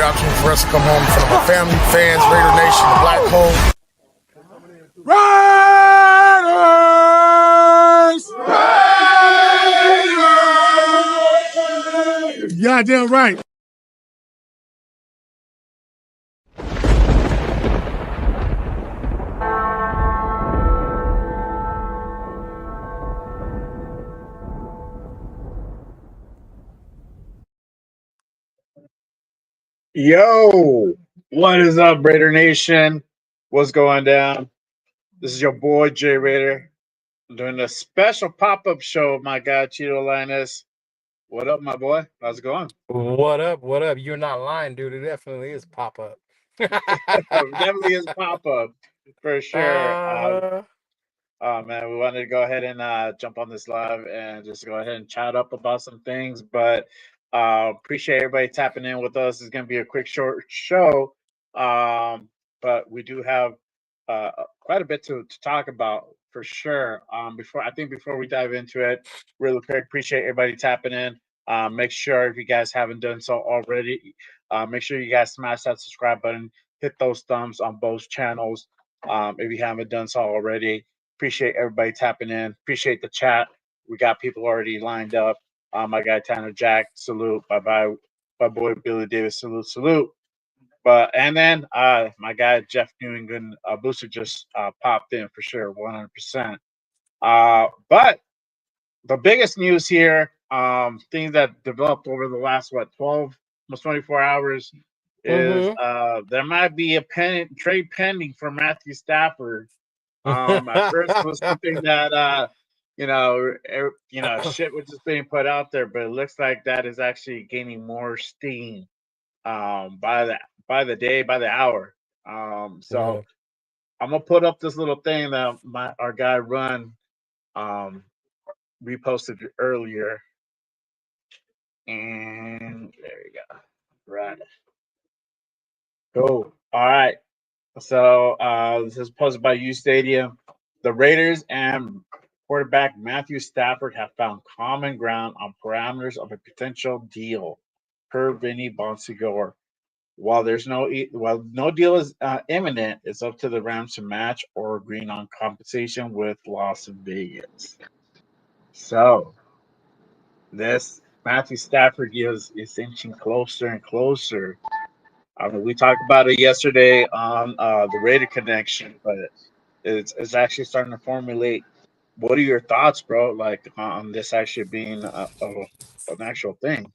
opportunity for us to come home in front of our family, fans, Raider Nation, the Black Hole. Raiders! Goddamn right. Yo, what is up, Raider Nation? What's going down? This is your boy Jay Raider doing a special pop-up show with my guy Cheeto Linus. What up, my boy? How's it going? What up? What up? You're not lying, dude. It definitely is pop up. Definitely is pop-up for sure. Uh, Man, we wanted to go ahead and jump on this live and just go ahead and chat up about some things, but appreciate everybody tapping in with us. It's going to be a quick, short show, but we do have quite a bit to talk about for sure. Before we dive into it, really quick, appreciate everybody tapping in. Make sure if you guys haven't done so already, make sure you guys smash that subscribe button, hit those thumbs on both channels. If you haven't done so already. Appreciate everybody tapping in. Appreciate the chat. We got people already lined up. My guy Tanner Jack, salute. Bye. My boy Billy Davis, salute. And then my guy Jeff New England Booster just popped in for sure, 100%. But the biggest news here, things that developed over the last 12, almost 24 hours, is there might be a trade pending for Matthew Stafford. At first it was something that shit was just being put out there, but it looks like that is actually gaining more steam by the day, by the hour. So I'm gonna put up this little thing that our guy Run reposted earlier. And there you go. Right. Cool. All right. So this is posted by U Stadium. The Raiders and quarterback Matthew Stafford have found common ground on parameters of a potential deal, per Vinny Bonsignore. While no deal is imminent, it's up to the Rams to match or agree on compensation with Las Vegas. So this Matthew Stafford is inching closer and closer. I mean, we talked about it yesterday on the Raider Connection, but it's actually starting to formulate. What are your thoughts, bro? Like on this actually being an actual thing?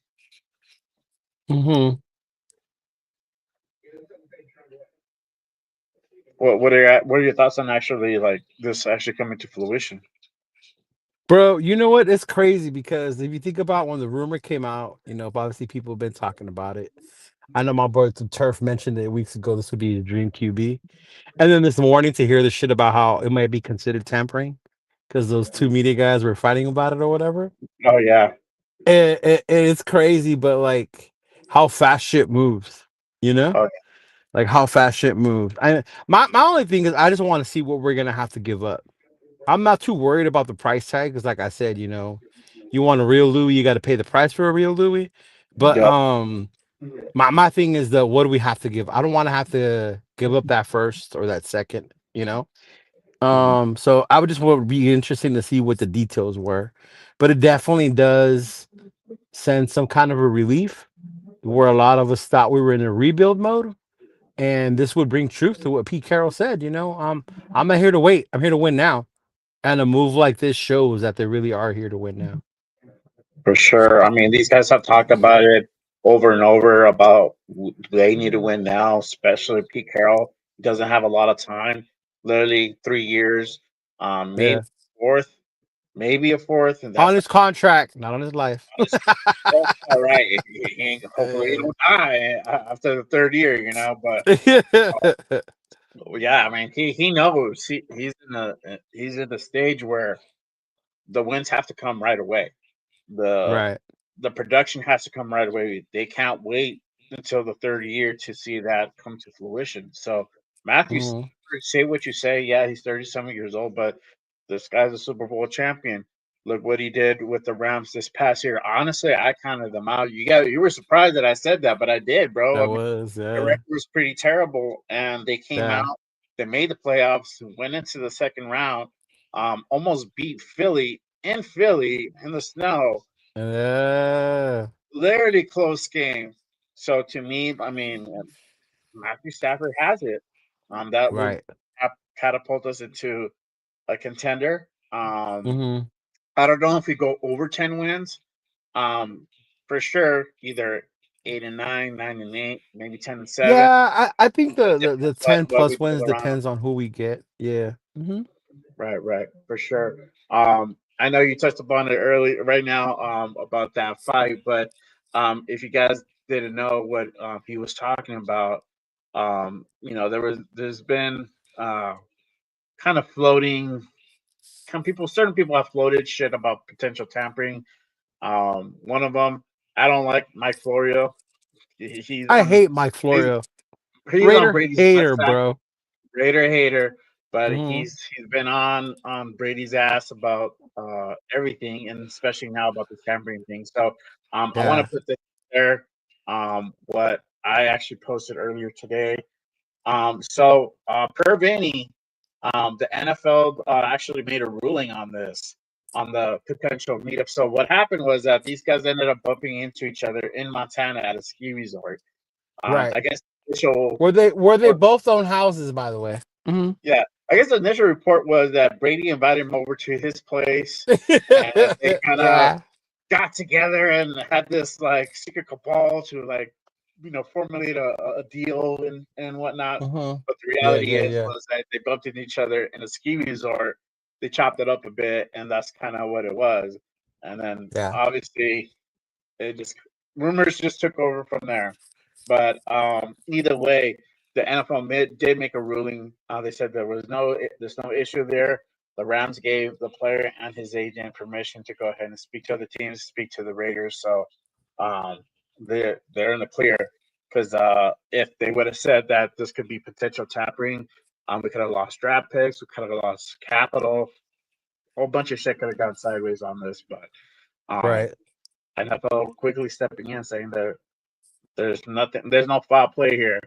What are your thoughts on actually like this actually coming to fruition? Bro, you know what? It's crazy because if you think about when the rumor came out, obviously people have been talking about it. I know my boy the Turf mentioned it weeks ago. This would be a dream QB, and then this morning to hear the shit about how it might be considered tampering because those two media guys were fighting about it or whatever. Oh yeah, It's crazy, but like how fast shit moves, you know? oh, Like how fast shit moves. My only thing is I just want to see what we're gonna have to give up. I'm not too worried about the price tag because, like I said, you want a real Louis, you got to pay the price for a real Louis. But yep. my thing is what do we have to give? I don't want to have to give up that first or that second, So I would just want to be interesting to see what the details were, but it definitely does send some kind of a relief where a lot of us thought we were in a rebuild mode. And this would bring truth to what Pete Carroll said, I'm not here to wait. I'm here to win now. And a move like this shows that they really are here to win now. For sure. I mean, these guys have talked about it over and over about they need to win now, especially Pete Carroll doesn't have a lot of time. Literally 3 years, maybe Yeah. fourth, maybe a fourth, and On that's his contract, not on his life. all right. Hopefully, he don't die after the third year, But yeah, I mean, he knows he's in the stage where the wins have to come right away. The Right. the production has to come right away. They can't wait until the third year to see that come to fruition. So Matthew, say what you say. Yeah, he's 30-some years old, but this guy's a Super Bowl champion. look what he did with the Rams this past year. Honestly, I counted them out. You were surprised that I said that, but I did, bro. That I mean, was, the yeah. record was pretty terrible, and they came Yeah. out. They made the playoffs, went into the second round, almost beat Philly in the snow. Yeah. Literally close game. So to me, I mean, Matthew Stafford has it. That would Right. catapult us into a contender. hmm I don't know if we go over 10 wins. For sure, either 8-9, 9-8, maybe 10-7. Yeah, I think the But 10 what we plus wins build around. depends on who we get. Yeah. Right, for sure. I know you touched upon it early right now about that fight, but if you guys didn't know what he was talking about, there's been kind of floating. Certain people have floated shit about potential tampering. One of them, I don't like Mike Florio. He's I on hate Mike he's, Florio. he's on Raider Brady's hater, ass. bro. Raider hater, but hmm he's been on Brady's ass about everything, and especially now about the tampering thing. So I want Yeah. to put this there. What I actually posted earlier today. Per Vinny, the NFL actually made a ruling on this, on the potential meetup. So what happened was that these guys ended up bumping into each other in Montana at a ski resort. Right. I guess the initial Were they report, both own houses, by the way? yeah, I guess the initial report was that Brady invited him over to his place, and they kind of Yeah. got together and had this like secret cabal to like formulate a deal and whatnot. But the Yeah, reality yeah, is yeah. was that they bumped into each other in a ski resort. They chopped it up a bit, and that's kind of what it was. And then Yeah. obviously it just rumors just took over from there. But either way, the NFL did make a ruling. They said there's no issue there. The Rams gave the player and his agent permission to go ahead and speak to other teams, speak to the Raiders. So um, they're in the clear because if they would have said that this could be potential tampering, we could have lost draft picks, we could have lost capital, a whole bunch of shit could have gone sideways on this. But um, Right. NFL quickly stepping in, saying that there's no foul play here.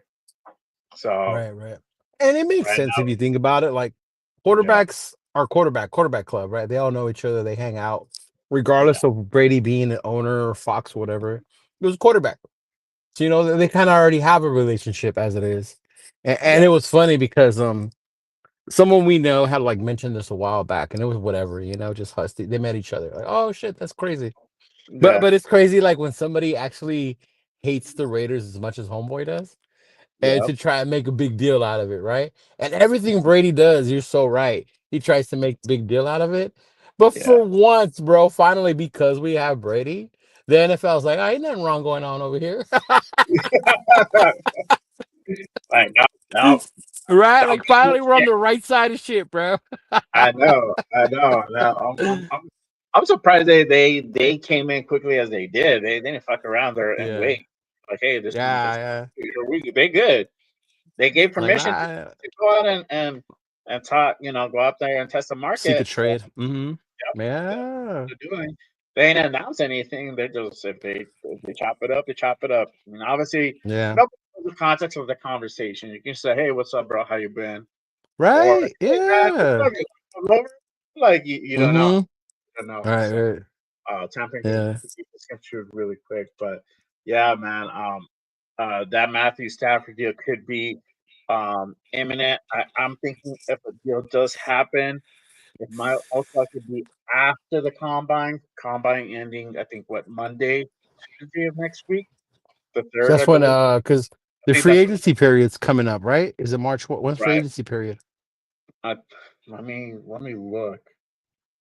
So Right. And it makes right sense if now, you think about it. Like yeah, quarterbacks are quarterback club, right? They all know each other. They hang out, yeah, regardless of Brady being an owner or Fox, whatever. It was a quarterback. So they kind of already have a relationship as it is. And yeah, it was funny because someone we know had like mentioned this a while back, and it was whatever, just us. They met each other. Like, oh shit, that's crazy. But yeah, but it's crazy like when somebody actually hates the Raiders as much as Homeboy does, and yeah, to try and make a big deal out of it, right? And everything Brady does, you're so right. He tries to make big deal out of it. But yeah. for once, bro, finally, because we have Brady, the NFL's like, ain't nothing wrong going on over here. Like no, Right? no, Like finally we're on the right side of shit, bro. I know. Now, I'm surprised they came in quickly as they did. They didn't fuck around there and Yeah. wait. Like, hey, this Yeah, yeah. they good. They gave Like permission to go out and talk. Go out there and test the secret market. So trade. that's Yeah. what they're doing. They ain't announce anything. They're just if they chop it up, they chop it up. I mean, obviously, Yeah. nobody knows the context of the conversation. You can say, "Hey, what's up, bro? How you been?" Or, Right. "Hey, man, what's Yeah. up? You come over?" Like you don't know. Mm-hmm. You don't know. Right, So right. tampering can Yeah. be misconstrued really quick. But yeah, man, that Matthew Stafford deal could be imminent. I'm thinking if a deal does happen, it might also likely be after the combine. Combine ending, I think, what Monday, Tuesday of next week, the So third, I that's when believe. because I the think free that's agency period's coming up, right? Is it March? When's free right. agency period? Uh, let me look.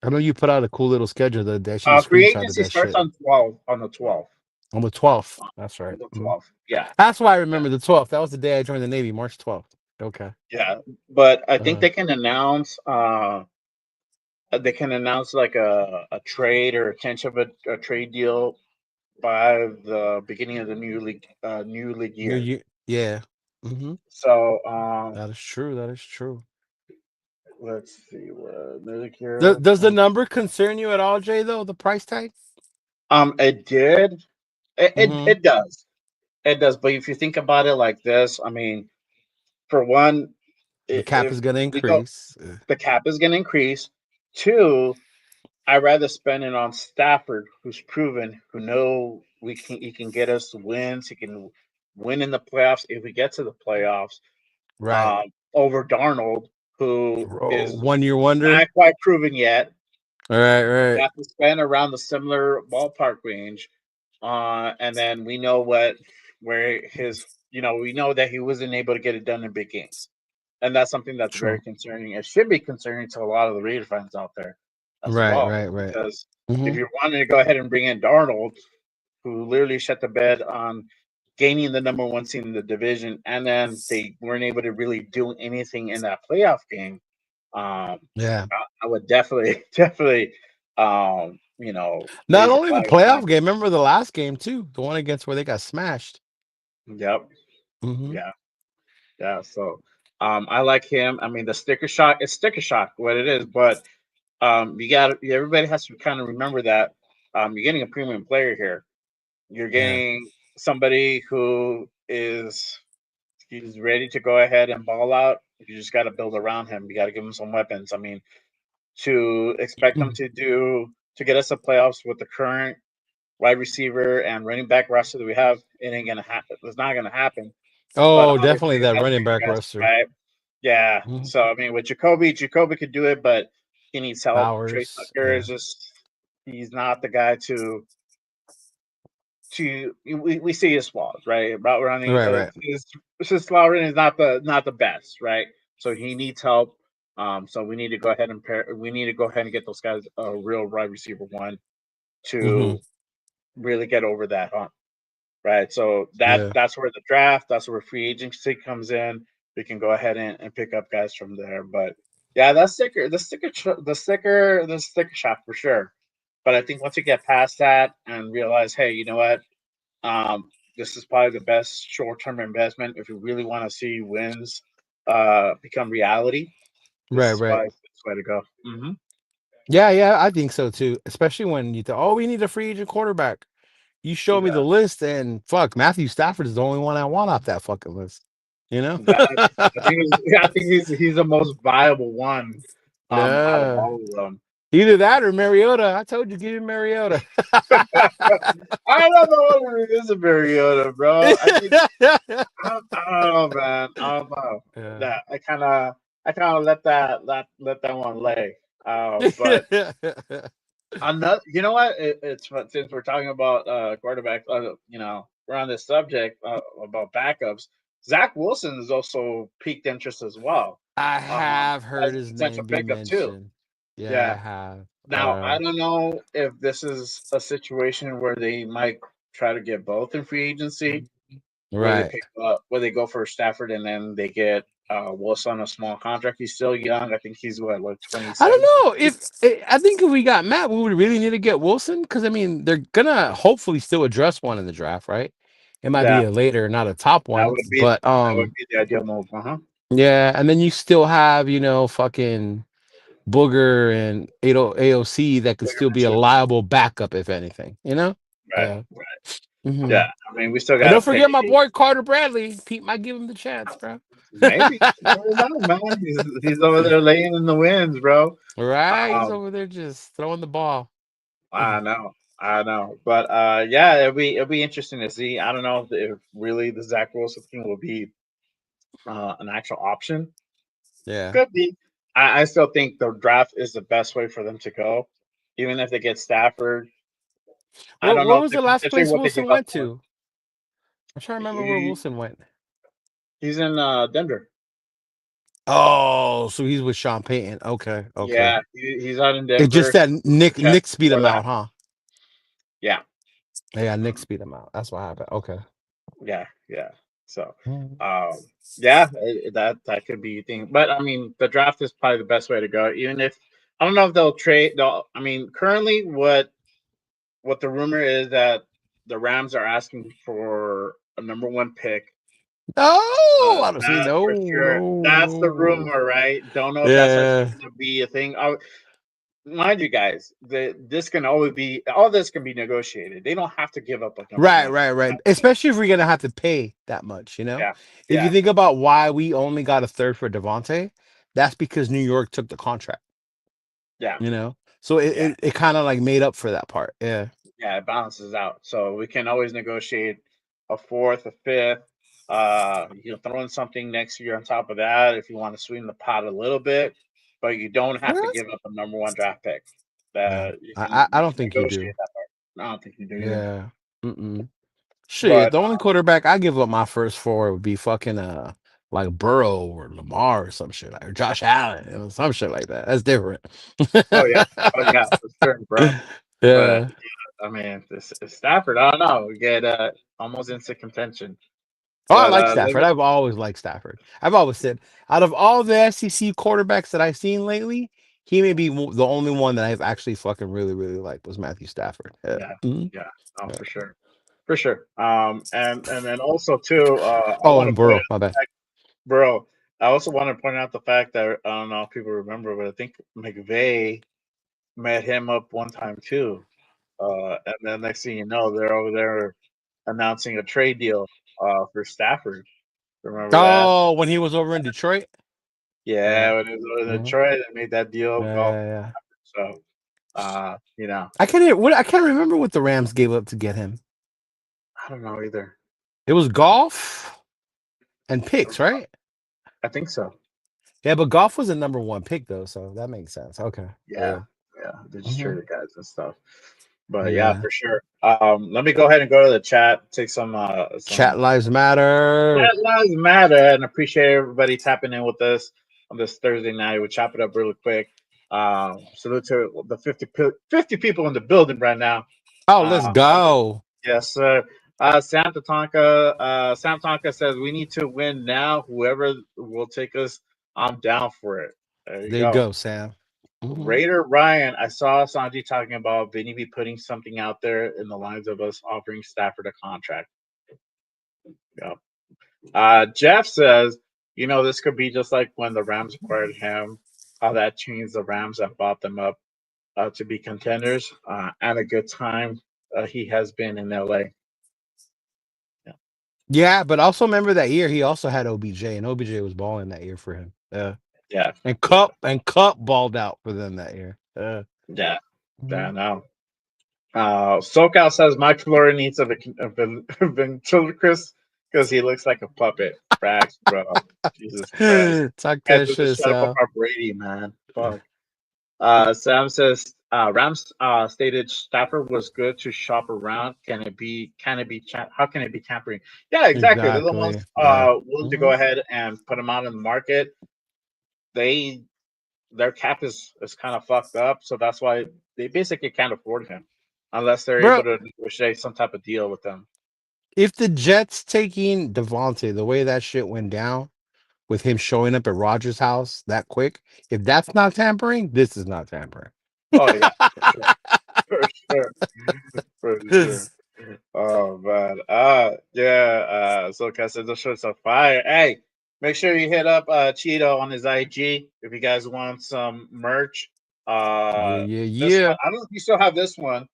I know you put out a cool little schedule that they actually Free screenshotted agency that starts shit on 12 on the 12th. on the 12th. On That's right. the 12th. Yeah. That's why I remember the 12th. That was the day I joined the Navy, March 12th. Okay. Yeah. But I think Uh, they can announce like a trade or a tension of a trade deal by the beginning of the new league year. yeah. Mm-hmm. So That is true. That is true. let's see what Music Hero. Does the number concern you at all, Jay? Though the price tag. It did. Mhm. It does. It does. But if you think about it like this, I mean, for one, The cap if is going to we go, increase. the cap is going to increase. Two, I'd rather spend it on Stafford, who's proven, who know he can get us wins. He can win in the playoffs if we get to the playoffs. Right. Over Darnold, who is 1 year wonder. not quite proven yet. Right. We Right. have to spend around the similar ballpark range. And then we know where his, we know that he wasn't able to get it done in big games. And that's something that's True. very concerning. It should be concerning to a lot of the Raider fans out there as Right. well. Right. Right. Because Mhm. if you're wanting to go ahead and bring in Darnold, who literally shut the bed on gaining the number one seed in the division, and then they weren't able to really do anything in that playoff game, Yeah. I would definitely, definitely, Not raise a only the flag on playoff that. game. Remember the last game too, the one against where they got smashed. Yep. Mhm. Yeah. Yeah. So, I like him. I mean, the sticker shock. It's sticker shock what it is, but everybody has to kind of remember that you're getting a premium player here. You're Yeah. getting somebody who he's ready to go ahead and ball out. You just got to build around him. You got to give him some weapons. I mean, to expect them to get us the playoffs with the current wide receiver and running back roster that we have, it ain't gonna happen. It's not gonna happen. But Oh, definitely obviously, that that's running for you back guys, roster. right? Yeah. Mhm. So I mean, with Jacoby could do it, but he needs help. Trey Powers. Tucker Yeah. is he's not the guy to we see his flaws, right? Route running, Right. Right. his route running is not the best, right? So he needs help. So we need to go ahead and get those guys a real wide receiver one Mhm. to really get over that hump, right? So Yeah. that's where the draft, that's where free agency comes in. We can go ahead and pick up guys from there. But yeah, the sticker shot for sure. But I think once you get past that and realize, hey, you know what? This is probably the best short-term investment if you really want to see wins become reality. This Right. is Right. probably the best way to go. Mm-hmm. Yeah. Yeah. I think so too. Especially when you think, oh, we need a free agent quarterback. You show me Yeah, the list, and fuck, Matthew Stafford is the only one I want off that fucking list. You know? that, I think he's the most viable one out of Yeah. all of them. Either that or Mariota. I told you, give him Mariota. I don't know what it is a Mariota, bro. I don't know, man. I don't know. Yeah. That I kind of let that one lay. But another, you know what? It's since we're talking about quarterback, we're on this subject about backups. Zach Wilson has also piqued interest as well I have as heard a his potential name be pickup too. mentioned. Yeah, I Yeah. have. Now I don't know if this is a situation where they might try to get both in free agency, where they Right. where they go for Stafford and then they get Wilson on a small contract. He's still young. I think he's what I 27. don't know I think if we got Matt, we would really need to get Wilson because I mean they're gonna hopefully still address one in the draft, right? It might be Yeah, a later, not a top one, but that would be the ideal move. Uh-huh. yeah, and then you still have fucking Booger and AOC that could Bigger still be a picture. liable backup if anything, you know? Right. Yeah. Right. Mhm. Yeah. I mean, we still And got to don't pay. forget my boy Carter Bradley. Pete might give him the chance, bro. Maybe. You never know, man. He's over there laying in the winds, bro. Right? He's Um, over there just throwing the ball. I know. I know. But yeah, it'll be interesting to see. I don't know if really the Zach Wilson thing will be an actual option. Yeah. Could be. I still think the draft is the best way for them to go. Even if they get Stafford. I don't Where know if was they the last potentially place what they Wilson give up went for. to? I'm trying to remember where He, Wilson went. he's in Denver. Oh, so he's with Sean Payton. Okay, okay. Yeah, he's out in It's just Denver. that Check Nick speed for him that. out, huh? Yeah, Yeah, Nick speed him out. That's what happened. Okay. yeah. So, Mhm. yeah, that could be a thing. But I mean, the draft is probably the best way to go. Even if I don't know if they'll trade. I mean, currently, what the rumor is that the Rams are asking for a number one pick No, I don't see. That's No, for sure. no, That's the no. rumor, right? Don't know if that's actually Yeah. going to be a thing. Mind you, guys, this can always be all this can be negotiated. They don't have to give up a number Right, one. right, right. Especially if we're gonna have to pay that much, you know. Yeah, If you yeah, think about why we only got a third for Devontae, that's because New York took the contract, yeah, you know. So it yeah, it kind of like made up for that part. Yeah. yeah. It balances out. So we can always negotiate a fourth, a fifth. You know, throw in something next year on top of that if you want to sweeten the pot a little bit, but you don't have to give up a number one draft pick. No, You can I don't think you negotiate do. that part. I don't think you do either. Yeah. Mm-mm. Shit, But the only quarterback I give up my first for would be fucking like Burrow or Lamar or some shit like or Josh Allen or some shit like that. That's different. oh yeah, for sure, bro. But Yeah. I mean, this Stafford, I don't know. We get almost into contention. Oh, I But like Stafford. I've always liked Stafford. I've always said out of all the SEC quarterbacks that I've seen lately, he may be the only one that I've actually fucking really, really liked was Matthew Stafford. Yeah. yeah, Mhm. yeah, no, Yeah. for sure, for sure. And then also too, I Oh, want to and point Burrow. out My bad. the fact, bro. I also want to point out the fact that I don't know if people remember, but I think McVay met him up one time too. And then next thing you know, they're over there announcing a trade deal for Stafford. Remember that? Oh, when he was over in Detroit. Yeah, Yeah. when it was in Mhm. Detroit, they made that deal. Yeah, Golf. yeah, yeah. So, you know, I can't remember what the Rams gave up to get him. I don't know either. It was golf and picks, right? I think so. Yeah, but golf was a number one pick though, so that makes sense. Okay. Yeah, Yeah. yeah. They just Mhm. traded guys and stuff. But yeah, Yeah. for sure. Let me go ahead and go to the chat. Take Chat some lives matter. Chat lives matter, and appreciate everybody tapping in with us on this Thursday night. We'll chop it up really quick. Salute to the 50 people in the building right now. Oh, let's Uh, go. yes, sir. Sam Tatanka says we need to win now. Whoever will take us, I'm down for it. There you There you go. go, Sam. Mhm. Raider Ryan, I saw Sanji talking about Vinny be putting something out there in the lines of us offering Stafford a contract. Yeah. Jeff says, you know, this could be just like when the Rams acquired him, how that changed the Rams and bought them up to be contenders. And a good time he has been in LA. Yeah. Yeah, but also remember that year he also had OBJ, and OBJ was balling that year for him. Yeah. Yeah. And Yeah. Cup balled out for them that year. Yeah. Mhm. I know. SoCal says Mike Flory needs a ventriloquist because he looks like a puppet. Facts, bro. Jesus Christ. Talk Guys, that let's just shit, shut up Sal. about Brady, man. Fuck. Sam says Rams stated Stafford was good to shop around. How can it be tampering? Yeah, exactly. They're the Exactly. ones Yeah. willing to go Mhm. ahead and put them out in the market. Their cap is kind of fucked up, so that's why they basically can't afford him unless they're able Bro, to negotiate some type of deal with them. if the Jets taking Devontae, the way that shit went down with him showing up at Rogers' house that quick, if that's not tampering, this is not tampering. Oh yeah, for sure, for sure, for sure. Oh man, yeah. So Cassidy, the shirts are fire. Hey, make sure you hit up Cheeto on his IG if you guys want some merch. Yeah, yeah, This one, yeah. I don't know if you still have this one,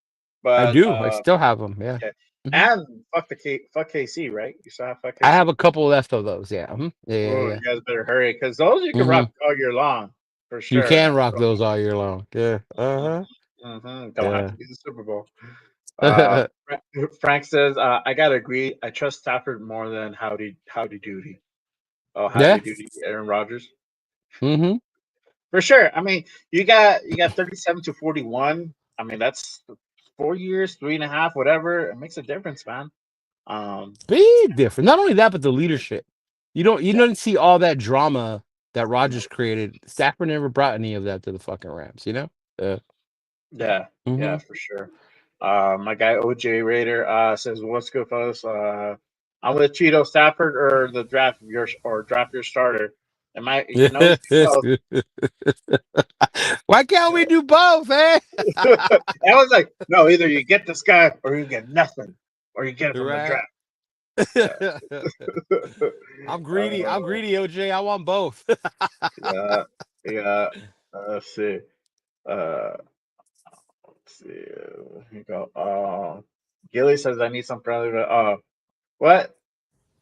I but do. I still have them. Yeah. yeah. Mhm. And fuck KC, right? You still have fuck I KC. have a couple left of those. Yeah. Yeah, yeah, Oh, yeah. you guys better hurry because those you can Hmm. rock all year long for You sure. can rock those all year long. Yeah. Uh-huh. Don't have Yeah. to be the Super Bowl. Uh, Frank says, I gotta agree. I trust Stafford more than Howdy Doody. Oh, Yeah. Howdy Doody, Aaron Rodgers. Hmm. For sure. I mean, you got 37 to 41. I mean, that's 4 years, 3.5, whatever. It makes a difference, man. Um, Big difference. Not only that, but the leadership. You yeah, don't see all that drama that Rogers created. Stafford never brought any of that to the fucking Rams, you know? yeah, Hmm. for sure. My guy OJ Raider says, "What's good, fellas? I'm with Cheeto Stafford or draft your starter. Am I? You can always do both." Why can't we do both, eh? I was like, "No, either you get this guy or you get nothing, or you get it from the Right. draft." I'm greedy. I'm greedy, OJ. I want both. Yeah, yeah. Let's see. Let's see. Here you go. Gilly says I need some friendly. What?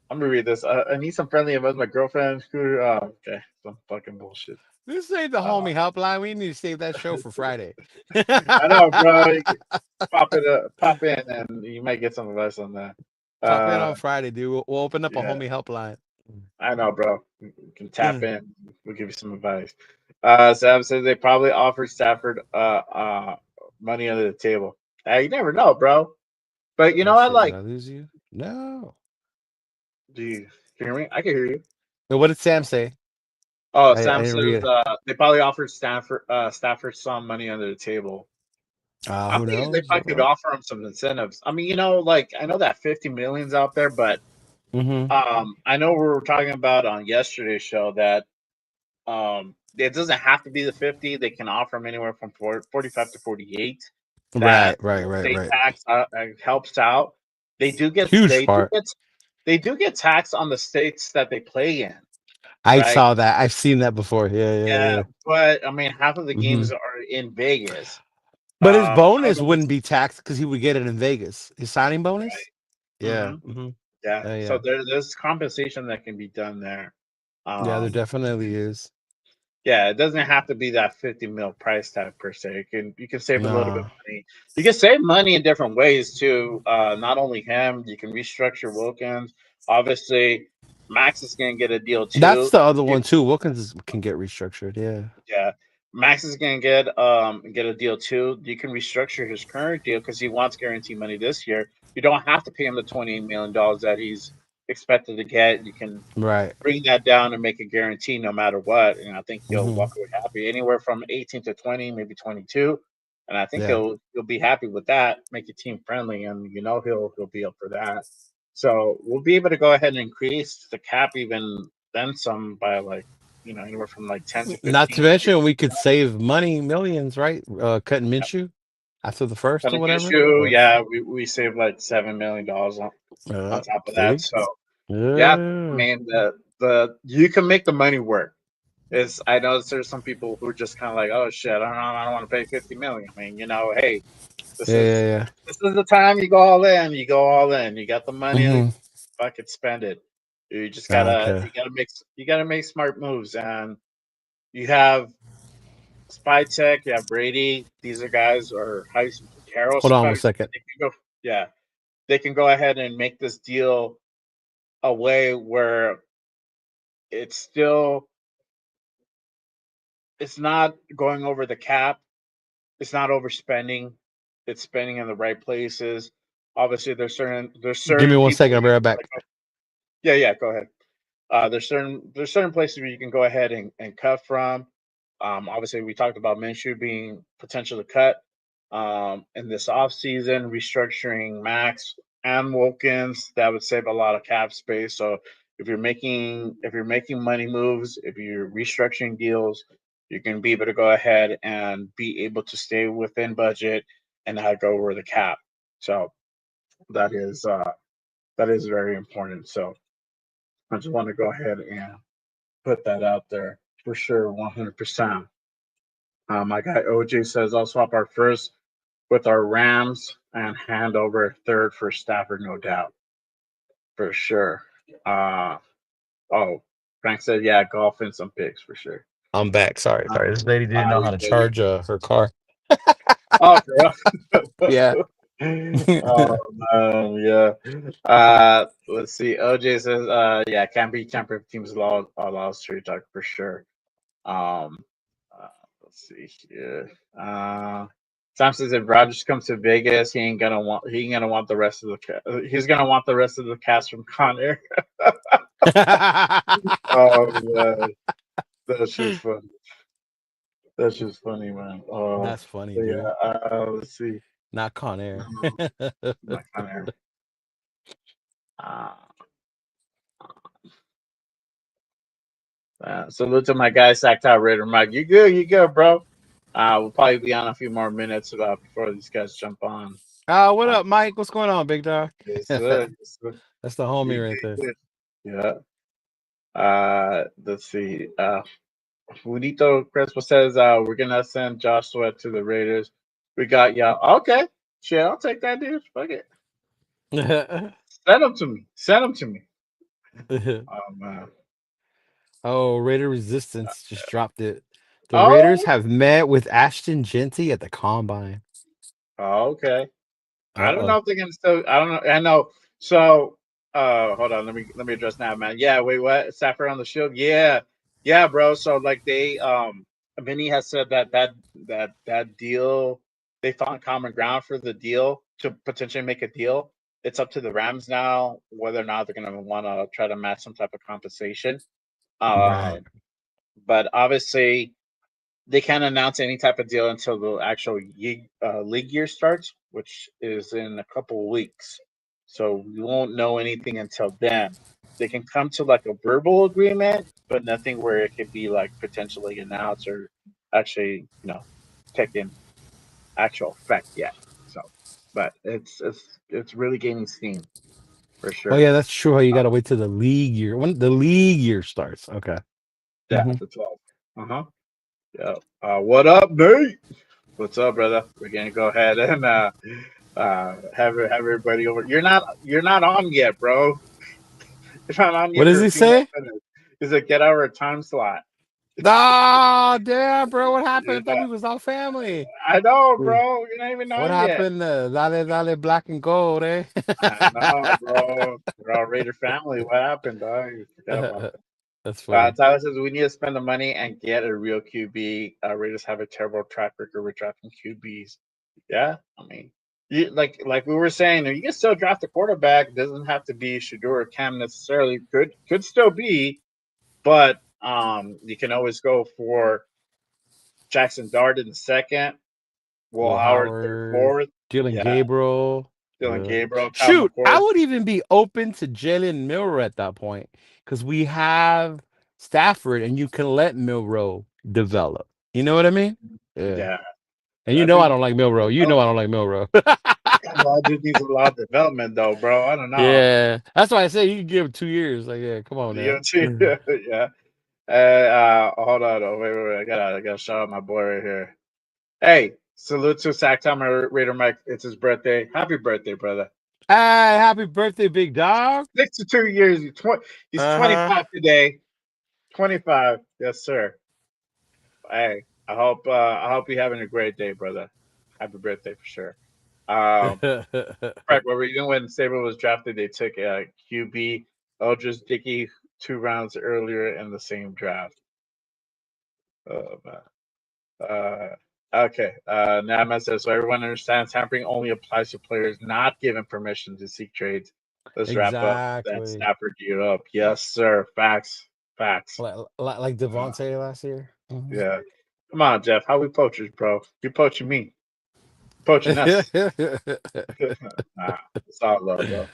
I'm gonna read this. I need some friendly about my girlfriend. Scooter. Okay, some fucking bullshit. This ain't the homie helpline. We need to save that show for Friday. I know, bro. You can pop in, and you might get some advice on that. Pop in on Friday, dude. We'll open up a Yeah, homie helpline. I know, bro. You can tap in. We'll give you some advice. Sam says they probably offered Stafford money under the table. Hey, you never know, bro. But you know, Oh, I shit, like. did I lose you? No. Do you hear me? I can hear you. But what did Sam say? Oh, I Sam didn't read says it. they probably offered Stafford some money under the table. I'm Who thinking they knows? probably could offer him some incentives. I mean, you know, like I know that 50 million's out there, but I know we were talking about on yesterday's show that it doesn't have to be the 50. They can offer them anywhere from 45 to 48. That state Right. tax helps out. They do get Huge part. they do get taxed on the states that they play in. I Right? saw that. I've seen that before. Yeah. But I mean, half of the games are in Vegas. But his I don't bonus know wouldn't be taxed because he would get it in Vegas. His signing bonus? Yeah. hmm Yeah. So Yeah. there's compensation that can be done there. Yeah, there definitely is. Yeah, it doesn't have to be that 50 mil price tag per se. You can save a little bit of No. money. You can save money in different ways too. Not only him, you can restructure Wilkins. Obviously, Max is going to get a deal That's too. the other one too. Wilkins can get restructured. Yeah. Yeah, Max is going to get a deal too. You can restructure his current deal because he wants guaranteed money this year. You don't have to pay him the $28 million that he's expected to get. You can Right. bring that down and make a guarantee no matter what. And I think he'll Mm-hmm. walk away happy. Anywhere from 18 to 20, maybe 22. And I think Yeah. he'll be happy with that, make it team friendly, and you know he'll be up for that. So we'll be able to go ahead and increase the cap even then some by like anywhere from like 10 to Not to 15. mention we could save money, millions, right? Cutting Minshew after the first or Kind of whatever. issue, yeah, we saved like $7 million on top of that. See? So yeah, I Yeah. mean the you can make the money work. Is I know there's some people who are just kind of like, oh shit, I don't want to pay 50 million. I mean, hey, this is Yeah. this is the time you go all in. You go all in. You got the money, fucking spend it. You just Okay. you gotta make smart moves. And you have Spy Tech, you have Brady. These are guys or Carroll Hold on one Spy. second. They can go, yeah, they can go ahead and make this deal a way where it's still it's not going over the cap. It's not overspending. It's spending in the right places. Obviously, there's Give me certain one people. second. I'll be right back. Yeah, go ahead. There's certain places where you can go ahead and cut from. Obviously, we talked about Minshew being potential to cut in this offseason, restructuring Max and Wilkins. That would save a lot of cap space. So if you're making money moves, if you're restructuring deals, you can be able to go ahead and be able to stay within budget and not go over the cap. So that is very important. So I just want to go ahead and put that out there for sure, 100%. My guy OJ says I'll swap our first with our Rams and hand over a third for Stafford, no doubt, for sure. Oh, Frank said, yeah, golf and some picks for sure. I'm back. Sorry. This lady didn't know how to You good. charge her car. Oh, for real? Yeah. Oh no, let's see. OJ says, yeah, can't be champion teams allows straight talk for sure. Um, let's see here. Sam says if Rodgers comes to Vegas, he ain't gonna want the rest of the he's gonna want the rest of the cast from Con Air. Oh man, that's just funny. That's just funny, man. That's funny, dude. Yeah. Let's see. Not Con Air. Not Con Air. Salute to my guy, Sacktown Raider Mike. You good, bro. We'll probably be on a few more minutes before these guys jump on. What up, Mike? What's going on, big dog? Yes, sir. Yes, sir. That's the homie right there. Yeah. Let's see. Julito Crespo says we're gonna send Joshua to the Raiders. We got y'all. Okay. Shit, I'll take that, dude. Fuck it. Send them to me. Send them to me. Oh man. Oh, Raider Resistance just dropped it. The Raiders Oh. have met with Ashton Genty at the combine. Oh, okay. I don't Uh-oh. know if they're gonna still. I don't know. I know. So, hold on. Let me address now, man. Yeah. Wait. What? Saffron on the Shield. Yeah. Yeah, bro. So like Vinny has said that deal. They found common ground for the deal to potentially make a deal. It's up to the Rams now whether or not they're gonna want to try to match some type of compensation. Right. But obviously they can't announce any type of deal until the actual league year starts, which is in a couple of weeks. So we won't know anything until then. They can come to like a verbal agreement, but nothing where it could be like potentially announced or actually, taken actual effect yet. So, but it's really gaining steam for Oh sure. yeah, that's true. You gotta wait till the league year. When the league year starts. Okay. Yeah, the 12. Yeah. What up, Nate? What's up, brother? We're gonna go ahead and have everybody over. You're not on yet, bro. You're not on What yet does for a he few more say? minutes. He's like, get our time slot. Ah, damn, bro. What happened? I thought Yeah. we was all family. I know, bro. You're not even What on yet. happened? Dale black and gold, eh? I know, bro. We're all Raider family. What happened, dog? You forgot about that. That's funny. Tyler says we need to spend the money and get a real QB. Raiders have a terrible track record with drafting QBs. Yeah, I mean, like we were saying, you can still draft a quarterback. It doesn't have to be Shador or Cam necessarily. Could still be, but you can always go for Jackson Dart in the second, Will Howard third, Howard, fourth. Dylan Yeah, Gabriel. Dylan Gabriel, Kyle Shoot, I McCord. would even be open to Jalen Milroe at that point because we have Stafford and you can let Milroe develop. You know what I mean? Yeah. Yeah, And you that know I dude don't like Milroe. You know I don't like Milroe. that dude needs a lot of development, though, bro. I don't know. Yeah. That's why I say you can give him 2 years. Like, yeah, come on now. Yeah. Hold on. Oh, wait. I gotta shout out my boy right here. Hey, salute to Sacktime Raider Mike. It's his birthday. Happy birthday, brother. Hey, happy birthday, big dog. 62 years. He's 25 today. 25. Yes, sir. Hey, I hope you're having a great day, brother. Happy birthday for sure. Right, what were you doing when Sabre was drafted? They took QB Eldridge Dickey 2 rounds earlier in the same draft. Oh man. Okay. Nama says so. Everyone understands tampering only applies to players not given permission to seek trades. Let's wrap up. Then Exactly. Stafford you up. Yes, sir. Facts. Like Devontae last year. Yeah. Come on, Jeff. How we poachers, bro? You poaching me. Poaching us. Nah, it's all love, bro.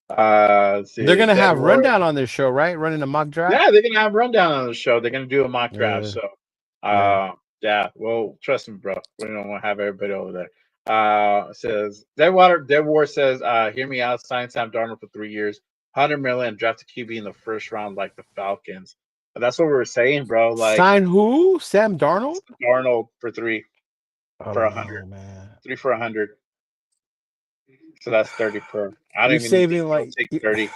Let's see. They're gonna Dead have War. Rundown on their show, right? Running a mock draft. Yeah, they're gonna have rundown on the show. They're gonna do a mock draft. So Yeah. yeah, well, trust me, bro. We don't want to have everybody over there. It says Dead War says, hear me out, sign Sam Darnold for 3 years, 100 million, draft a QB in the first round like the Falcons. And that's what we were saying, bro. Like Sign who? Sam Darnold? Darnold for 3 I for don't 100. know, man. 3 for 100. So that's 30 per. I don't You're even think saving he'll like take 30.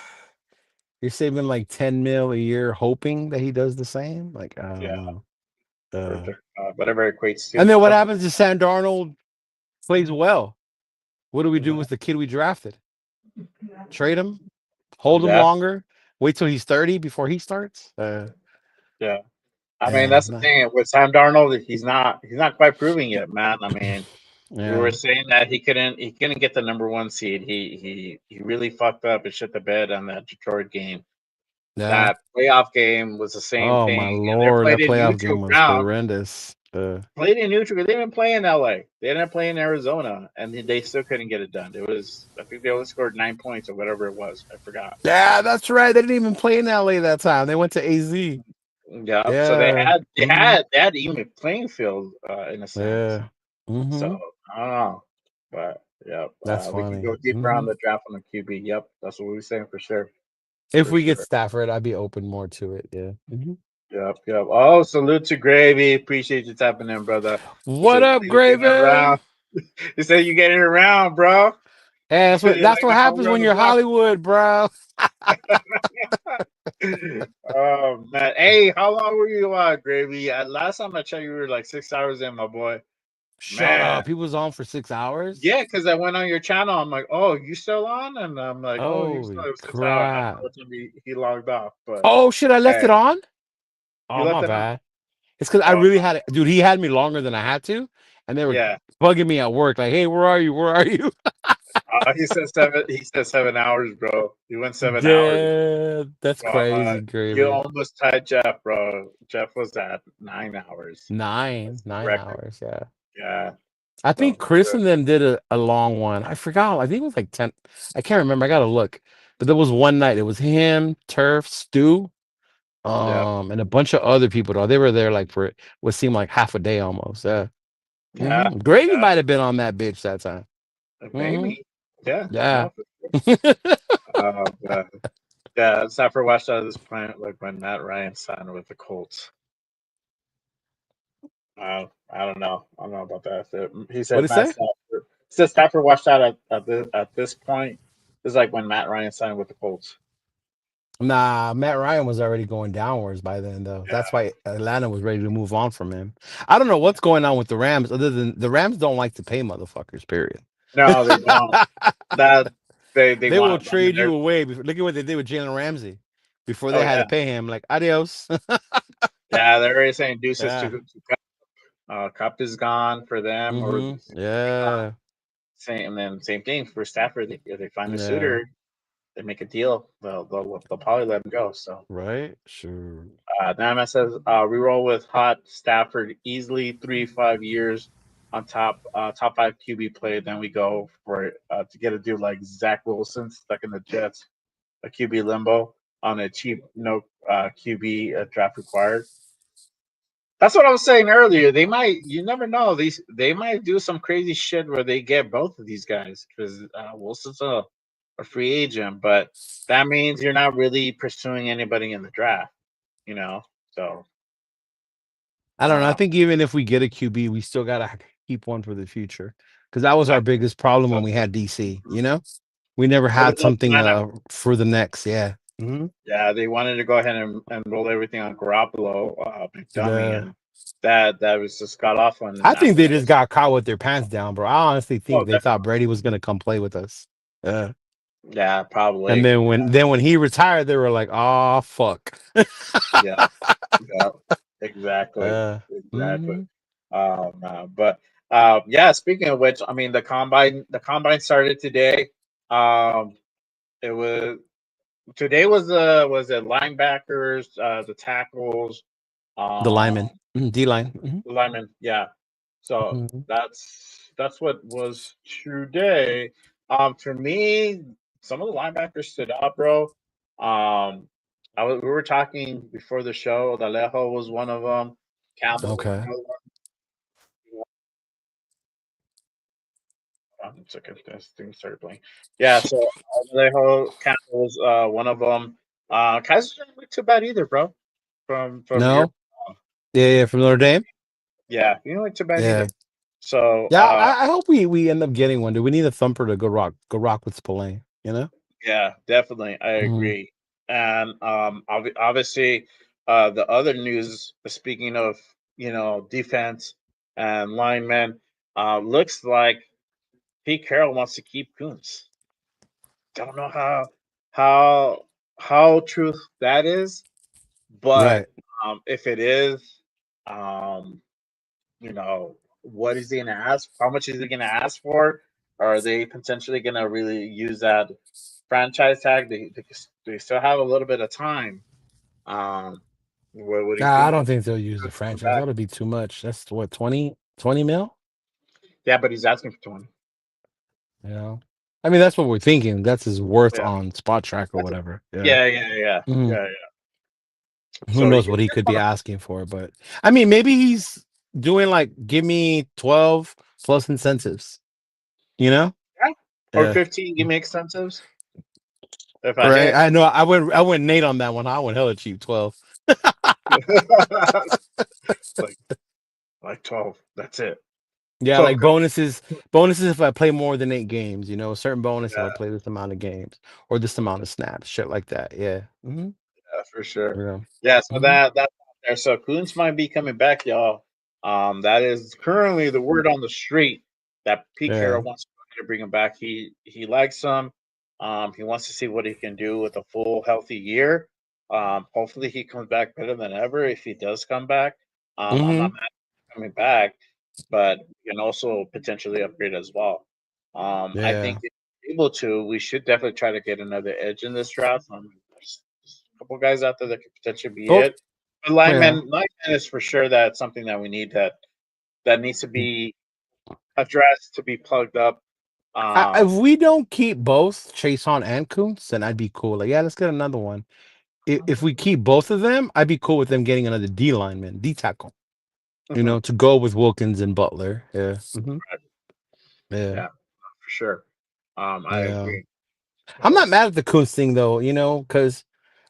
you're saving like 10 mil a year, hoping that he does the same. Like I don't Yeah. know. Whatever it equates to. And then what happens if Sam Darnold plays well? What do we do Mhm. with the kid we drafted? Trade him, hold him Yeah. longer, wait till he's 30 before he starts. Yeah. I mean, that's the thing with Sam Darnold. He's not quite proving yet, man. I mean, we were saying that he couldn't get the number 1 seed. He really fucked up and shit the bed on that Detroit game. Yeah. That playoff game was the same Oh thing. my And they lord, that played in playoff neutral game was ground. horrendous. Played in neutral. They didn't play in LA. They didn't play in Arizona, and they still couldn't get it done. It was, I think they only scored 9 points or whatever it was. I forgot. Yeah, that's right. They didn't even play in LA that time. They went to AZ. Yeah. So they had even playing field in a sense. Yeah. So I don't know, but Yep. That's We can funny. go deeper on Mhm. the draft on the QB. Yep, that's what we were saying for sure. If For we get sure. Stafford, I'd be open more to it. Yeah. Mhm. Yep, yep. Oh, salute to Gravy. Appreciate you tapping in, brother. He What says up, you're getting Gravy? around. He said you're getting around, bro. Hey, You're that's like what the happens homer on when the you're block. Hollywood, bro. Oh man. Hey, how long were you Gravy? Last time I checked, you were like 6 hours in, my boy. Shut Man. up. He was on for 6 hours. Yeah, because I went on your channel. I'm like, oh, you still on? And I'm like, oh, he's still Holy 6 hours. I don't know crap. what time he logged off, but Oh shit, I left hey, it on. you Oh, left my it on? bad. It's because I Oh, really had it, dude. He had me longer than I had to, and they were yeah. bugging me at work, like, "Hey, where are you? Where are you?" He said 7. He said 7 hours, bro. He went 7 hours. Dude, that's Bro, crazy, you Gravy. almost tied Jeff, bro. Jeff was at 9 hours. Nine, That's the nine record. hours. Yeah, Yeah. I think So Chris and them did a long one. I forgot. I think it was like 10. I can't remember. I gotta look. But there was one night. It was him, Turf, Stu, yeah, and a bunch of other people. Though they were there like for what seemed like half a day almost. Yeah. yeah, Gravy yeah. might have been on that bitch that time. Hmm. Maybe. Yeah. Yeah. No. But yeah, Stafford watched out of this planet like when Matt Ryan signed with the Colts. I don't know. I don't know about that. He What'd said he Matt say? Stafford. He said Stafford watched out at this point. It's like when Matt Ryan signed with the Colts. Nah, Matt Ryan was already going downwards by then, though. Yeah. That's why Atlanta was ready to move on from him. I don't know what's going on with the Rams, other than the Rams don't like to pay motherfuckers, period. No, they don't. That they They will want. I mean, trade you away. Look at what they did with Jalen Ramsey before oh they had to yeah, pay him. Like, adios. yeah. They're already saying deuces Yeah. to Cup. Cup is gone for them, or Yeah. same. And then same thing for Stafford. If they find a Yeah. suitor, they make a deal. They'll probably let him go. So. Right? Sure. Nama says we roll with hot Stafford easily 3 5 years on top 5 QB play. Then we go for it to get a dude like Zach Wilson stuck in the Jets, a QB limbo on a cheap no QB draft required. That's what I was saying earlier. You never know. They might do some crazy shit where they get both of these guys because Wilson's a free agent, but that means you're not really pursuing anybody in the draft, you know. So I don't know. I uh, think even if we get a QB, we still gotta keep one for the future. Because that was our exactly. biggest problem So when we had DC, you know? We never that was had the something plan. for the next. Yeah. Yeah, they wanted to go ahead and roll everything on Garoppolo, McDummy, The and that was just got off on. I And think after they that, just got caught with their pants down, bro. I honestly oh, think they thought definitely. Brady was gonna come play with us. Yeah. Yeah, And probably. then when he retired, they were like, "Oh fuck." Yeah, yeah, exactly, uh, exactly. mhm. But yeah. Speaking of which, I mean the combine started today. It was today was it linebackers, the tackles, The um, lineman, D line. linemen. Yeah. So that's what was today. For me, some of the linebackers stood out, bro. We were talking before the show. Alejo was one of them. Campbell was Okay. another one. One second, this thing started playing. Yeah, so Alejo Campbell was one of them. Kaiser didn't look too bad either, bro. From your No. Yeah, from Notre Dame. yeah, he didn't look too bad Yeah. either. So Yeah. I hope we end up getting one. Do we need a thumper to go rock with Spillane? You know. yeah, definitely. I Mhm. agree. And obviously, the other news, speaking of, defense and linemen, looks like Pete Carroll wants to keep Coons. Don't know how how truth that is, but Right. if it is, um, what is he going to ask? How much is he going to ask for? Are they potentially going to really use that franchise tag? They still have a little bit of time. What do you Nah, I think? don't think they'll use the franchise. That'll be too much. That's what 20 mil. Yeah, but he's asking for 20. You know. I mean, that's what we're thinking. That's his worth Yeah, on Spot Track or that's whatever. Yeah. yeah, yeah, yeah, Mhm. yeah, yeah. Who So knows what he could be asking for? But I mean, maybe he's doing like give me 12 plus incentives. You know. Or Yeah. 15, give me incentives. If I Right. hit I know. I went Nate on that one. I went hella cheap. 12. like like 12. That's it. Yeah, 12 like cookies. bonuses if I play more than 8 games. You know, a certain bonus if I Yeah, play this amount of games or this amount of snaps, shit like that. Yeah. yeah, for sure. Yeah. Yeah, so hmm that's out there. So Coons might be coming back, y'all. That is currently the word on the street that Pete Yeah. Carroll wants to bring him back. He likes him. He wants to see what he can do with a full healthy year. Hopefully he comes back better than ever if he does come back. I'm hmm not mad at him coming back, but you can also potentially upgrade as well. I Yeah. think if we're able to, we should definitely try to get another edge in this draft. There's a couple guys out there that could potentially be Oh, it. But yeah. lineman is for sure that's something that we need that needs to be addressed to be plugged up. If we don't keep both Chason and Kuntz, then I'd be cool. Like, yeah, let's get another one. If we keep both of them, I'd be cool with them getting another D lineman, D tackle. You Mhm. know, to go with Wilkins and Butler. Yeah. Yeah. Yeah, for sure. I Yeah. agree. I'm not So, mad at the Kuntz thing though, you know, because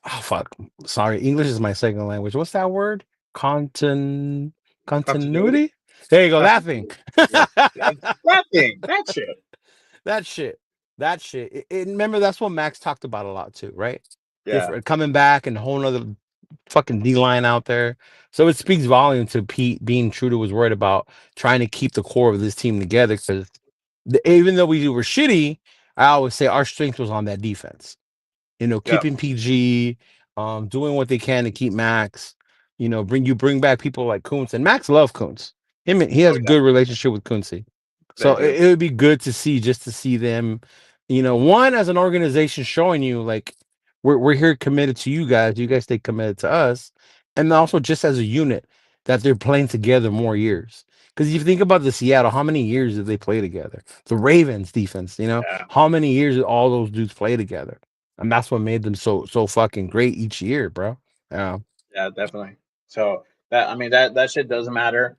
oh fuck. Sorry, English is my second language. What's that word? continuity. Continuity? There you go, that thing. Continuity. Yeah, that thing, that shit. That shit. That shit. Remember, that's what Max talked about a lot too, right? Yeah, Different coming back and a whole nother fucking D line out there. So it speaks volume to Pete being true to his word about trying to keep the core of this team together. Because even though we were shitty, I always say our strength was on that defense. You know, yeah, keeping PG, doing what they can to keep Max. You know, bring back people like Kuntz, and Max loves Kuntz. He oh has a yeah, good relationship with Kunze. they So do. it would be good to see just to see them, you know, one as an organization showing you like we're here committed to you guys. You guys stay committed to us, and also just as a unit that they're playing together more years. Because if you think about the Seattle, how many years did they play together? The Ravens defense, you know, Yeah, how many years did all those dudes play together? And that's what made them so fucking great each year, bro. Yeah. yeah, definitely. So that I mean that shit doesn't matter.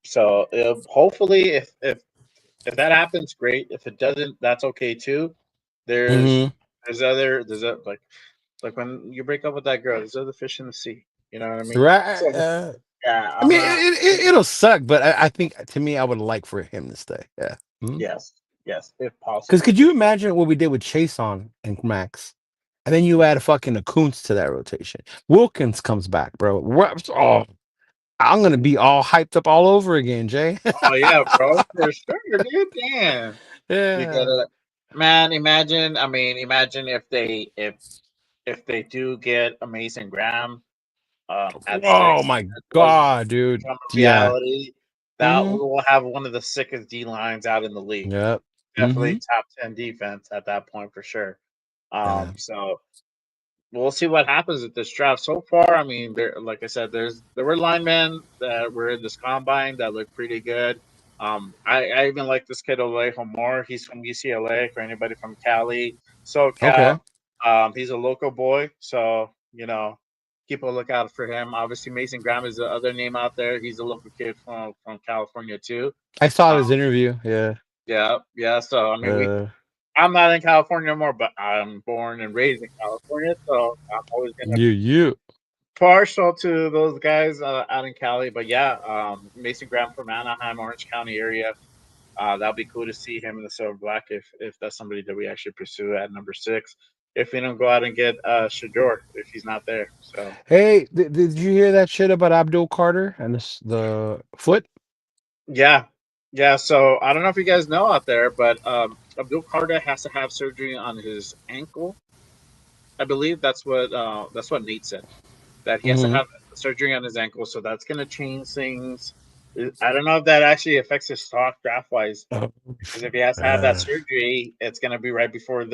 So if, hopefully if that happens, great. If it doesn't, that's okay too. There's hmm like when you break up with that girl, there's other fish in the sea. You know what I mean? Right. So yeah, I I'm mean, not. it'll suck, but I think to me, I would like for him to stay. Yeah. Yes, yes, if Because possible. could you imagine what we did with Chase on and Max? And then you add a fucking Akuntz to that rotation. Wilkins comes back, bro. Oh, I'm gonna be all hyped up all over again, Jay. Oh yeah, bro, for sure, dude. Damn, you Yeah. gotta, man. Imagine. I mean, imagine if they do get Amazing Graham at Oh 6, my that does god, dude. become a Yeah. reality. That Mm-hmm. will have one of the sickest D lines out in the league. Yep. Mm-hmm. Definitely top 10 defense at that point for sure. Yeah. So we'll see what happens with this draft. So far, I mean, there, like I said, there were linemen that were in this combine that looked pretty good. I even like this kid Alejo more. He's from UCLA. For anybody from Cali, SoCal, Okay. he's a local boy, so keep a lookout for him. Obviously, Mason Graham is the other name out there. He's a local kid from California too. I saw Um, his interview. Yeah. yeah, yeah. So I mean, Uh. I'm not in California anymore, but I'm born and raised in California, so I'm always gonna You. partial to those guys out in Cali. But yeah, Mason Graham from Anaheim, Orange County area. That'll be cool to see him in the silver black if that's somebody that we actually pursue at number 6. If we don't go out and get Shador if he's not there. So Hey, did you hear that shit about Abdul Carter and the foot? yeah, yeah. So I don't know if you guys know out there, but Abdul Carter has to have surgery on his ankle. I believe that's what Nate said. That he has to Mm-hmm. have surgery on his ankle, so that's going to change things. I don't know if that actually affects his stock draft wise, because if he has to have that surgery, it's going to be right before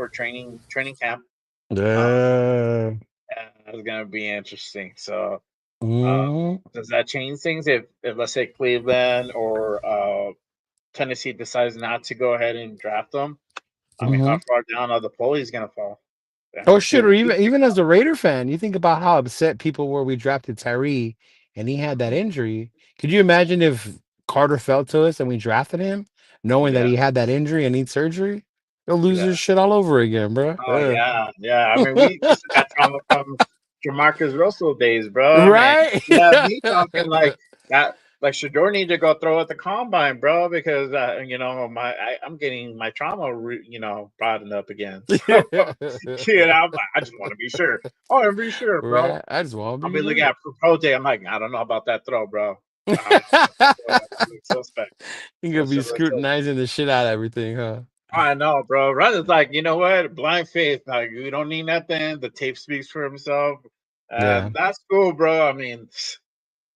training camp. Uh, Yeah. and it's going to be interesting. So, Mhm. does that change things if let's say Cleveland or Tennessee decides not to go ahead and draft them? I mean, how Mhm. far down on the pole he's going to fall? Oh That's shit! what Or we do. even as a Raider fan, you think about how upset people were we drafted Tyree, and he had that injury. Could you imagine if Carter fell to us and we drafted him? knowing that Yeah. he had that injury and needs surgery, he'll lose Yeah. his shit all over again, bro. Oh yeah. I mean, we used to got trauma from Jamarcus Russell days, bro. I mean, Right? yeah, me talking like that. Like Shador need to go throw at the combine, bro, because I'm getting my trauma, brought up again. So, I just want to be sure. I want to be sure, bro. Right. I just want to I'll be be looking sure. at pro day. I'm like, I don't know about that throw, bro. Suspect. You're gonna That be shit looks so. scrutinizing the shit out of everything, huh? I know, bro. Russ like, you know what? Blind faith. Like, we don't need nothing. The tape speaks for himself. Yeah. That's cool, bro. I mean,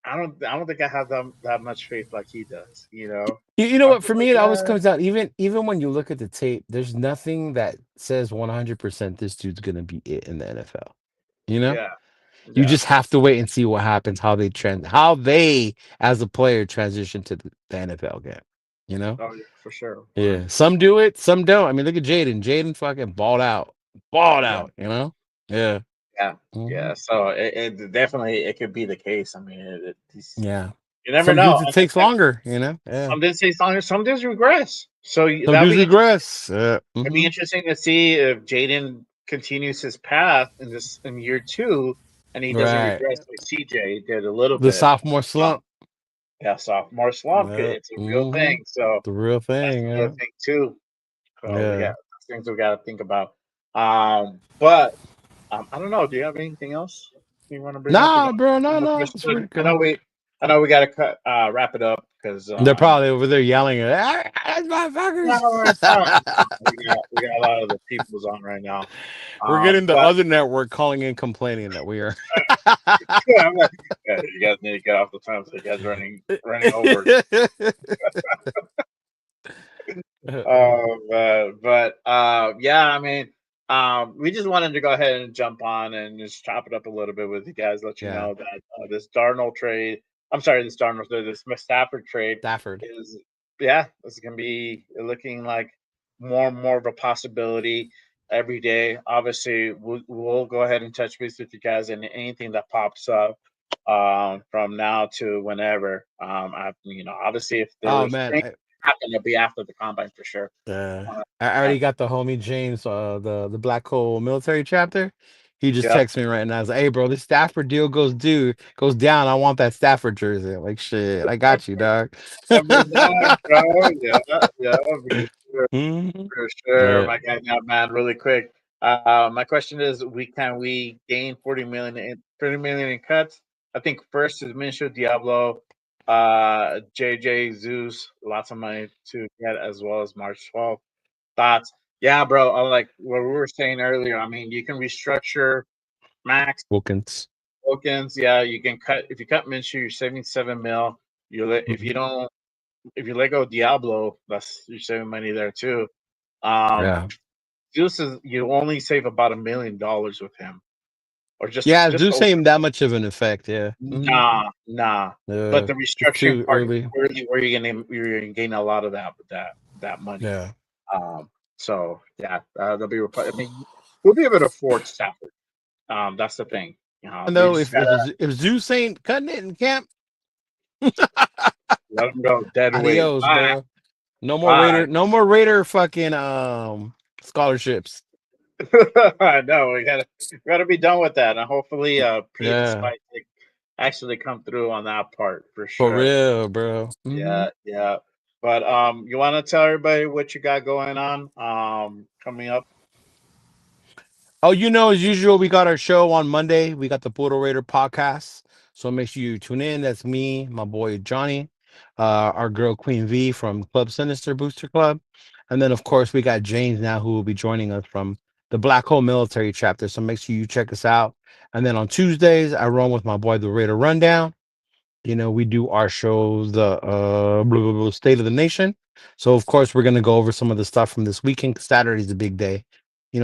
I don't think I have that much faith like he does. You know I what? feel For me, like it always comes out. Even when you look at the tape, there's nothing that says 100% this dude's gonna be it in the NFL. You know, yeah, you yeah. just have to wait and see what happens, how they as a player transition to the NFL game. You know, Oh yeah, for sure. yeah. Some do it, some don't. I mean, look at Jaden. Jaden fucking balled Yeah, out. You know, yeah, yeah, mhm, yeah. So it definitely it could be the case. I mean, yeah. you never Some know. dudes it I mean, takes longer. You know, yeah. some did say longer, some did regress. So Some that'll dudes be regress. It'd be interesting to see if Jaden continues his path in year two, and he doesn't Right. regress like CJ did a little The bit. sophomore Um, slump. yeah, sophomore slump. Yeah. It's a real thing. So The real that's thing. another Yeah. thing too. So Yeah. those things we got to think about. But I don't know. Do you have anything else you want to bring up? Nah, bro. Any No, more no. It's questions? pretty cool. I know we got to wrap it up because They're probably over there yelling at that's no, it's fine. motherfuckers. We got a lot of the people's on right now. We're getting the But other network calling in complaining that we are. yeah, I'm like, yeah, you guys need to get off the phone. So you guys running over. Yeah, I mean, we just wanted to go ahead and jump on and just chop it up a little bit with you guys. Let you Yeah. know that this Darnold trade. I'm sorry, this Stafford trade Stafford. is it's gonna be looking like more and more of a possibility every day. Obviously, we'll go ahead and touch base with you guys and anything that pops up from now to whenever. Obviously, if Oh there's man. things happen, it'll be after the combine for sure. I already got the homie James, the Black Hole military chapter. He just Yeah. texted me right now. I was like, "Hey, bro, this Stafford deal goes down. I want that Stafford jersey." I'm like, shit, I got you, dog. Number 9, bro. Yeah, Mhm. for sure. Yeah. My guy now, man, really quick. My question is, can we gain 30 million in cuts? I think first is Minshew, Diablo, JJ, Zeus, lots of money to get as well as March 12th. Thoughts? Yeah, bro. I like what we were saying earlier. I mean, you can restructure Max Wilkins. Wilkins. Yeah, you can cut if you cut Minshew, you're saving 7 mil. If you Mhm. don't if you let go of Diablo, you're saving money there too. Um, Yeah. Zeus is you only save about $1 million with him, or Yeah, just Zeus over. ain't that much of an effect. Yeah. Mhm. Nah. But the It's restructuring too part is early. really where you're gonna gain a lot of that with that money. Yeah. So yeah, they'll be. I mean, we'll be able to afford Stafford. That's the thing. I They know just gotta if Zeus ain't cutting it in camp, let them go dead weight. adios, Bye. bro. No more Bye. Raider fucking scholarships. I know we gotta be done with that, and hopefully, Pete and Yeah. Spike actually come through on that part for For sure. real, bro. Mhm. Yeah. But you want to tell everybody what you got going on coming up? Oh, as usual, we got our show on Monday. We got the Puro Raider podcast. So make sure you tune in. That's me, my boy Johnny, our girl Queen V from Club Sinister Booster Club. And then, of course, we got James now who will be joining us from the Black Hole Military chapter. So make sure you check us out. And then on Tuesdays, I run with my boy, the Raider Rundown. We do our show, the State of the Nation. So of course we're gonna go over some of the stuff from this weekend. Saturday's a big day.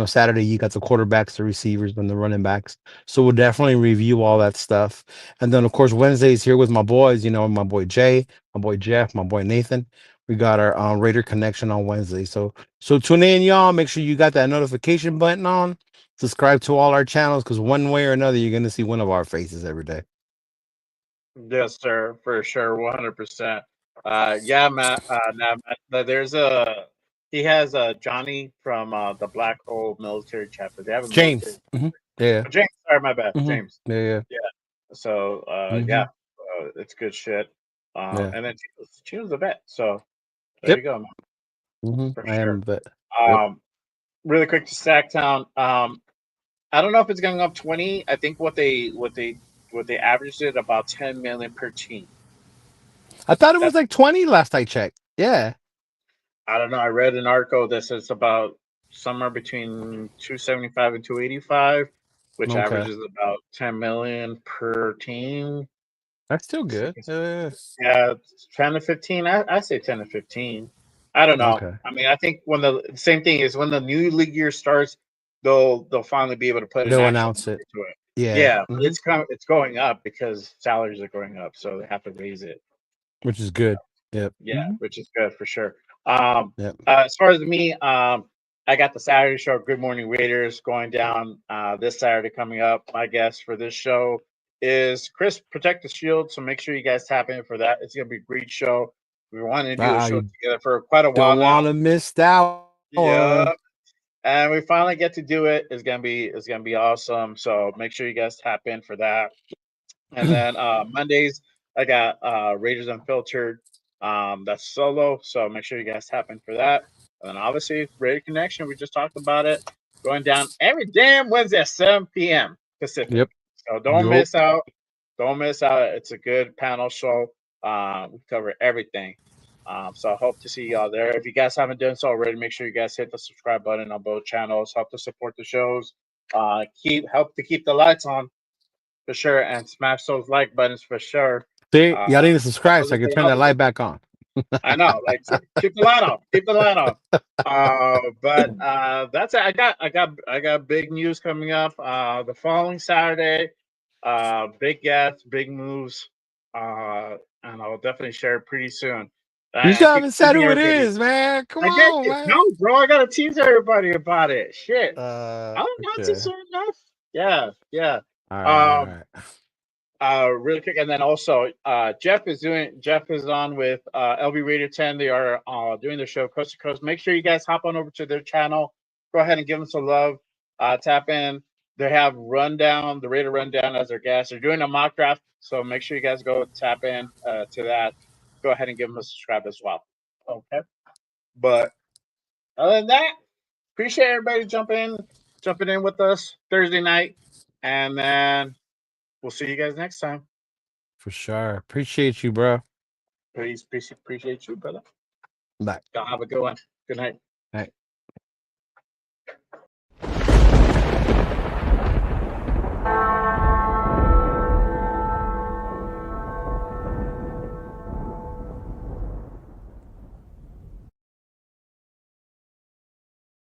Saturday you got the quarterbacks, the receivers, and the running backs. So we'll definitely review all that stuff. And then of course Wednesday's here with my boys. My boy Jay, my boy Jeff, my boy Nathan. We got our Raider connection on Wednesday. So tune in, y'all. Make sure you got that notification button on. Subscribe to all our channels because one way or another you're gonna see one of our faces every day. Yes, sir, for sure, 100%. Yeah, Matt. There's he has Johnny from the Black Hole Military Chapter. They have a military. James. Yeah. Oh, James, sorry, my bad, Mhm. James. Yeah. So Mhm. yeah, it's good shit. Yeah. And then Chino's a vet. So there Yep. you go, man, for I sure. am, but yep. Really quick to Sacktown. I don't know if it's going up 20. I think what they averaged it about 10 million per team. I thought it was like 20 last I checked. Yeah. I don't know. I read an article that says about somewhere between 275 and 285, which Okay. averages about 10 million per team. That's still good. Yeah, 10 to 15. I say 10 to 15. I don't know. Okay. I mean, I think when the same thing is when the new league year starts, they'll finally be able to put an They'll actual announce number it. to it. Yeah. Yeah, but it's going up because salaries are going up, so they have to raise it. Which is good. Yep. Yeah, which is good for sure. Yep. As far as me, I got the Saturday show, Good Morning Raiders, going down this Saturday coming up. My guest for this show is Chris Protect the Shield, so make sure you guys tap in for that. It's gonna be a great show. We wanted to do a show together for quite a while Don't now. want to miss that Yeah, one. and we finally get to do it. It's gonna be awesome. So make sure you guys tap in for that. And then Mondays, I got Raiders Unfiltered. That's solo, so make sure you guys tap in for that. And then obviously Raider Connection, we just talked about it, going down every damn Wednesday at 7 p.m. Pacific. Yep. So don't Yup. miss out. Don't miss out. It's a good panel show. We cover everything. So I hope to see y'all there. If you guys haven't done so already, make sure you guys hit the subscribe button on both channels. Help to support the shows. Help to keep the lights on for sure, and smash those like buttons for sure. See, y'all need to subscribe so I can everything turn that else- light back on. I know, like keep the light off. Keep the light off. But that's it. I got big news coming up. The following Saturday, big guests, big moves, and I'll definitely share it pretty soon. You still haven't said who it everybody. is, man. Come I on, did. man. No, bro, I gotta tease everybody about it. Shit. I'm not Okay. soon enough. Yeah. All right. Really quick, and then also Jeff is on with LB Radio 10. They are doing their show Coast to Coast. Make sure you guys hop on over to their channel. Go ahead and give them some love. Tap in. They have the Raider Rundown as their guest. They're doing a mock draft, so make sure you guys go tap in to that. Go ahead and give them a subscribe as well. Okay. But other than that, appreciate everybody jumping in with us Thursday night, and then we'll see you guys next time. For sure. Appreciate you, bro. Please appreciate you, brother. Bye. Y'all have a good one. Good night. Night.